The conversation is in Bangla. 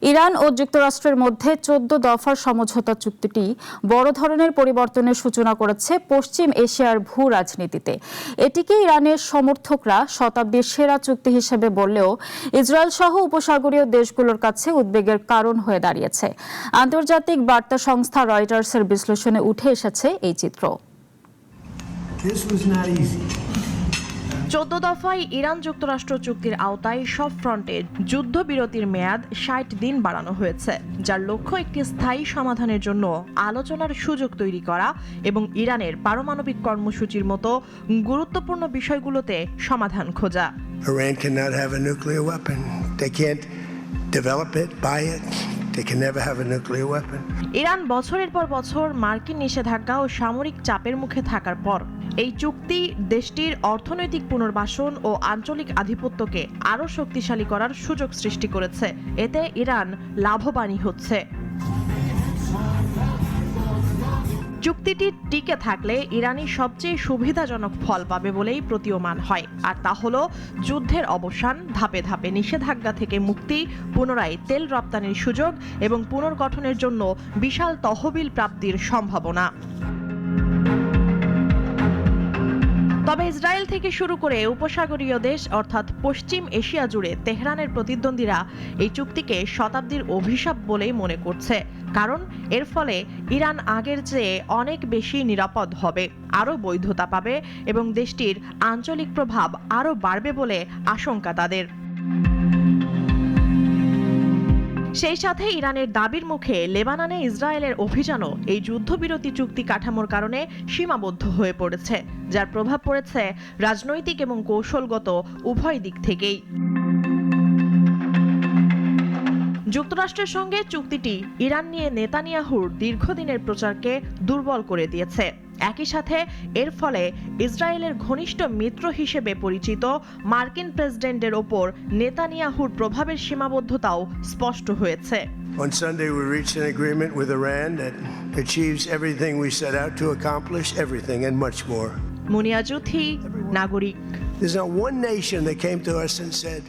ইরান ও যুক্তরাষ্ট্রের মধ্যে 14 দফার সমঝোতা চুক্তিটি বড় ধরনের পরিবর্তনের সূচনা করেছে পশ্চিম এশিয়ার ভূ রাজনীতিতে। এটিকে ইরানের সমর্থকরা শতাব্দীর সেরা চুক্তি হিসেবে বললেও ইসরায়েল সহ উপসাগরীয় দেশগুলোর কাছে উদ্বেগের কারণ হয়ে দাঁড়িয়েছে। আন্তর্জাতিক বার্তা সংস্থা রয়টার্সের বিশ্লেষণে উঠে এসেছে এই চিত্র। 14 দফায় ইরান যুক্তরাষ্ট্র চুক্তির আওতায় সব ফ্রন্টে যুদ্ধবিরতির মেয়াদ 60 দিন বাড়ানো হয়েছে, যার লক্ষ্য একটি স্থায়ী সমাধানের জন্য আলোচনার সুযোগ তৈরি করা এবং ইরানের পারমাণবিক কর্মসূচির মতো গুরুত্বপূর্ণ বিষয়গুলোতে সমাধান খোঁজা। Iran cannot have a nuclear weapon. They can't develop it, buy it. They can never have a nuclear weapon. Iran বছরের পর বছর মার্কিন নিষেধাজ্ঞা ও সামরিক চাপের মুখে থাকার পর এই চুক্তি দেশটির অর্থনৈতিক পুনর্বাসন ও আঞ্চলিক আধিপত্যকে আরও শক্তিশালী করার সুযোগ সৃষ্টি করেছে। এতে ইরান লাভবানই হচ্ছে। চুক্তিটি টিকে থাকলে ইরানি সবচেয়ে সুবিধাজনক ফল পাবে বলেই প্রতীয়মান হয়, আর তা হলো যুদ্ধের অবসান, ধাপে ধাপে নিষেধাজ্ঞা থেকে মুক্তি, পুনরায় তেল রপ্তানির সুযোগ এবং পুনর্গঠনের জন্য বিশাল তহবিল প্রাপ্তির সম্ভাবনা। তবে ইসরায়েল থেকে শুরু করে উপসাগরীয় দেশ অর্থাৎ পশ্চিম এশিয়া জুড়ে তেহরানের প্রতিদ্বন্দ্বীরা এই চুক্তিকে শতাব্দীর অভিশাপ বলেই মনে করছে, কারণ এর ফলে ইরান আগের চেয়ে অনেক বেশি নিরাপদ হবে, আরও বৈধতা পাবে এবং দেশটির আঞ্চলিক প্রভাব আরও বাড়বে বলে আশঙ্কা তাদের। সেই সাথে ইরানের দাবির মুখে লেবাননে ইসরায়েলের অভিযানও এই যুদ্ধবিরতি চুক্তি কাঠামোর কারণে সীমাবদ্ধ হয়ে পড়েছে, যার প্রভাব পড়েছে রাজনৈতিক এবং কৌশলগত উভয় দিক থেকেই। যুক্তরাষ্ট্রের সঙ্গে চুক্তিটি ইরান নিয়ে নেতানিয়াহুর দীর্ঘদিনের প্রচারকে দুর্বল করে দিয়েছে। একই সাথে এর ফলে ইসরায়েলের ঘনিষ্ঠ মিত্র হিসেবে পরিচিত মার্কিন প্রেসিডেন্টের ওপর নেতানিয়াহুর প্রভাবের সীমাবদ্ধতাও স্পষ্ট হয়েছে। On Sunday, we reached an agreement with Iran that achieves everything we set out to accomplish, everything and much more. মুনিয়া জুথি, নাগরিক। There's not one nation that came to us and said,